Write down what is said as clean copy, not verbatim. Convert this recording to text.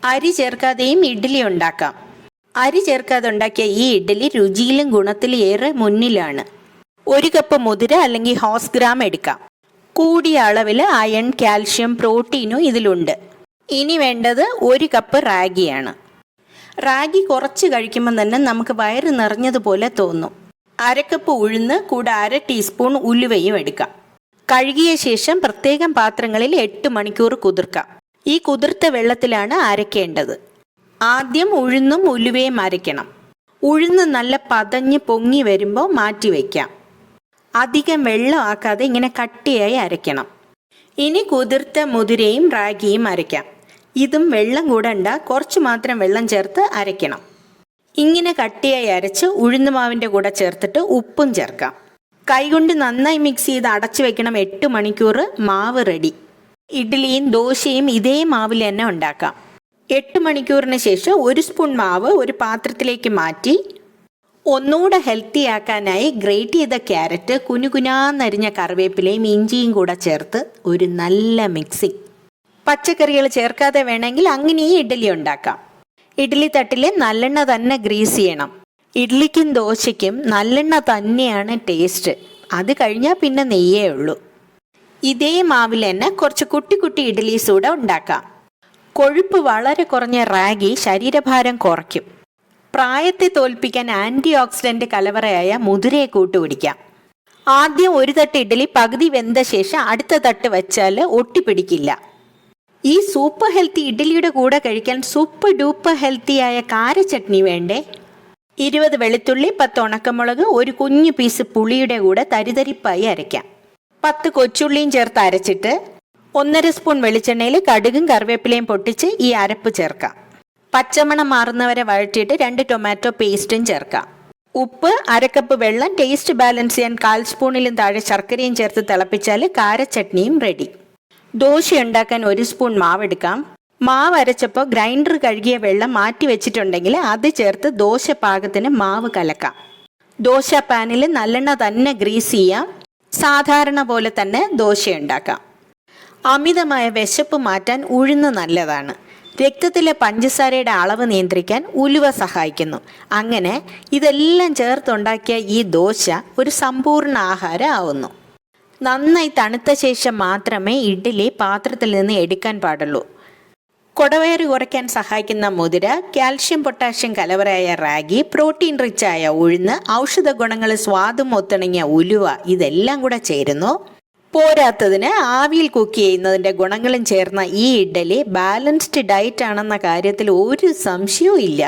അരി ചേർക്കാതെയും ഇഡ്ഡലി ഉണ്ടാക്കാം. അരി ചേർക്കാതെ ഉണ്ടാക്കിയ ഈ ഇഡ്ഡലി രുചിയിലും ഗുണത്തിലും ഏറെ മുന്നിലാണ്. 1 കപ്പ് മുതിര അല്ലെങ്കിൽ ഹോസ് ഗ്രാം എടുക്കാം. കൂടിയ അളവിൽ അയൺ, കാൽഷ്യം, പ്രോട്ടീനും ഇതിലുണ്ട്. ഇനി വേണ്ടത് 1 കപ്പ് റാഗിയാണ്. റാഗി കുറച്ച് കഴിക്കുമ്പോൾ തന്നെ നമുക്ക് വയറ് നിറഞ്ഞതുപോലെ തോന്നും. 1/2 കപ്പ് ഉഴുന്ന് കൂടെ 1/2 ടീസ്പൂൺ ഉലുവയും എടുക്കാം. കഴുകിയ ശേഷം പ്രത്യേകം പാത്രങ്ങളിൽ 8 മണിക്കൂർ കുതിർക്കാം. ഈ കുതിർത്ത വെള്ളത്തിലാണ് അരയ്ക്കേണ്ടത്. ആദ്യം ഉഴുന്നും ഉലുവയും അരയ്ക്കണം. ഉഴുന്ന് നല്ല പതഞ്ഞ് പൊങ്ങി വരുമ്പോൾ മാറ്റി വയ്ക്കാം. അധികം വെള്ളം ആക്കാതെ ഇങ്ങനെ കട്ടിയായി അരയ്ക്കണം. ഇനി കുതിർത്ത മുതിരയും റാഗിയും അരയ്ക്കാം. ഇതും വെള്ളം കൂടണ്ട, കുറച്ച് മാത്രം വെള്ളം ചേർത്ത് അരയ്ക്കണം. ഇങ്ങനെ കട്ടിയായി അരച്ച് ഉഴുന്നുമാവിൻ്റെ കൂടെ ചേർത്തിട്ട് ഉപ്പും ചേർക്കാം. കൈകൊണ്ട് നന്നായി മിക്സ് ചെയ്ത് അടച്ചു വെക്കണം. 8 മണിക്കൂർ മാവ് റെഡി. ഇഡ്ഡലിയും ദോശയും ഇതേ മാവിൽ തന്നെ ഉണ്ടാക്കാം. 8 മണിക്കൂറിന് ശേഷം 1 സ്പൂൺ മാവ് ഒരു പാത്രത്തിലേക്ക് മാറ്റി ഒന്നുകൂടെ ഹെൽത്തി ആക്കാനായി ഗ്രേറ്റ് ചെയ്ത ക്യാരറ്റ്, കുനുകുനാന്നരിഞ്ഞ കറിവേപ്പിലയും ഇഞ്ചിയും കൂടെ ചേർത്ത് ഒരു നല്ല മിക്സിങ്. പച്ചക്കറികൾ ചേർക്കാതെ വേണമെങ്കിൽ അങ്ങനെയും ഇഡ്ഡലി ഉണ്ടാക്കാം. ഇഡ്ഡലി തട്ടിൽ നല്ലെണ്ണ തന്നെ ഗ്രീസ് ചെയ്യണം. ഇഡ്ഡലിക്കും ദോശയ്ക്കും നല്ലെണ്ണ തന്നെയാണ് ടേസ്റ്റ്. അത് കഴിഞ്ഞാൽ പിന്നെ നെയ്യേ ഉള്ളൂ. ഇതേ മാവിൽ തന്നെ കുറച്ച് കുട്ടി കുട്ടി ഇഡ്ഡലീസ് കൂടെ ഉണ്ടാക്കാം. കൊഴുപ്പ് വളരെ കുറഞ്ഞ റാഗി ശരീരഭാരം കുറയ്ക്കും. പ്രായത്തെ തോൽപ്പിക്കാൻ ആൻറ്റി ഓക്സിഡൻ്റ് കലവറയായ മുതിരയെ കൂട്ടുപിടിക്കാം. ആദ്യം 1 തട്ട് ഇഡ്ഡലി പകുതി വെന്ത ശേഷം അടുത്ത തട്ട് വെച്ചാൽ ഒട്ടിപ്പിടിക്കില്ല. ഈ സൂപ്പർ ഹെൽത്തി ഇഡ്ഡലിയുടെ കൂടെ കഴിക്കാൻ സൂപ്പർ ഡൂപ്പർ ഹെൽത്തിയായ കാര ചട്നി വേണ്ടേ? 20 വെളുത്തുള്ളി, 10 ഉണക്കമുളക്, ഒരു കുഞ്ഞു പീസ് പുളിയുടെ കൂടെ തരിതരിപ്പായി അരയ്ക്കാം. 10 കൊച്ചുള്ളിയും ചേർത്ത് അരച്ചിട്ട് 1.5 സ്പൂൺ വെളിച്ചെണ്ണയിൽ കടുകും കറിവേപ്പിലയും പൊട്ടിച്ച് ഈ അരപ്പ് ചേർക്കാം. പച്ചമണം മാറുന്നവരെ വഴറ്റിയിട്ട് 2 ടൊമാറ്റോ പേസ്റ്റും ചേർക്കാം. ഉപ്പ്, 1/2 കപ്പ് വെള്ളം, ടേസ്റ്റ് ബാലൻസ് ചെയ്യാൻ 1/4 സ്പൂണിലും താഴെ ശർക്കരയും ചേർത്ത് തിളപ്പിച്ചാൽ കാര ചട്നിയും റെഡി. ദോശ ഉണ്ടാക്കാൻ 1 സ്പൂൺ മാവ് എടുക്കാം. മാവ് അരച്ചപ്പോൾ ഗ്രൈൻഡർ കഴുകിയ വെള്ളം മാറ്റി വെച്ചിട്ടുണ്ടെങ്കിൽ അത് ചേർത്ത് ദോശ പാകത്തിന് മാവ് കലക്കാം. ദോശ പാനിൽ നല്ലെണ്ണ തന്നെ ഗ്രീസ് ചെയ്യാം. സാധാരണ പോലെ തന്നെ ദോശ ഉണ്ടാക്കാം. അമിതമായ വിശപ്പ് മാറ്റാൻ ഉഴുന്ന് നല്ലതാണ്. രക്തത്തിലെ പഞ്ചസാരയുടെ അളവ് നിയന്ത്രിക്കാൻ ഉലുവ സഹായിക്കുന്നു. അങ്ങനെ ഇതെല്ലാം ചേർത്തുണ്ടാക്കിയ ഈ ദോശ ഒരു സമ്പൂർണ്ണ ആഹാരം ആവുന്നു. നന്നായി തണുത്ത ശേഷം മാത്രമേ ഇഡ്ഡലി പാത്രത്തിൽ നിന്ന് എടുക്കാൻ പാടുള്ളൂ. കൊടവയറ് കുറയ്ക്കാൻ സഹായിക്കുന്ന മുതിര, കാൽഷ്യം പൊട്ടാഷ്യം കലവറയായ റാഗി, പ്രോട്ടീൻ റിച്ചായ ഉഴുന്ന്, ഔഷധ ഗുണങ്ങൾ സ്വാദും ഒത്തിണങ്ങിയ ഉലുവ ഇതെല്ലാം കൂടെ ചേരുന്നു. പോരാത്തതിന് ആവിയിൽ കുക്ക് ചെയ്യുന്നതിൻ്റെ ഗുണങ്ങളും ചേർന്ന ഈ ഇഡ്ഡലി ബാലൻസ്ഡ് ഡയറ്റ് ആണെന്ന കാര്യത്തിൽ ഒരു സംശയവും ഇല്ല.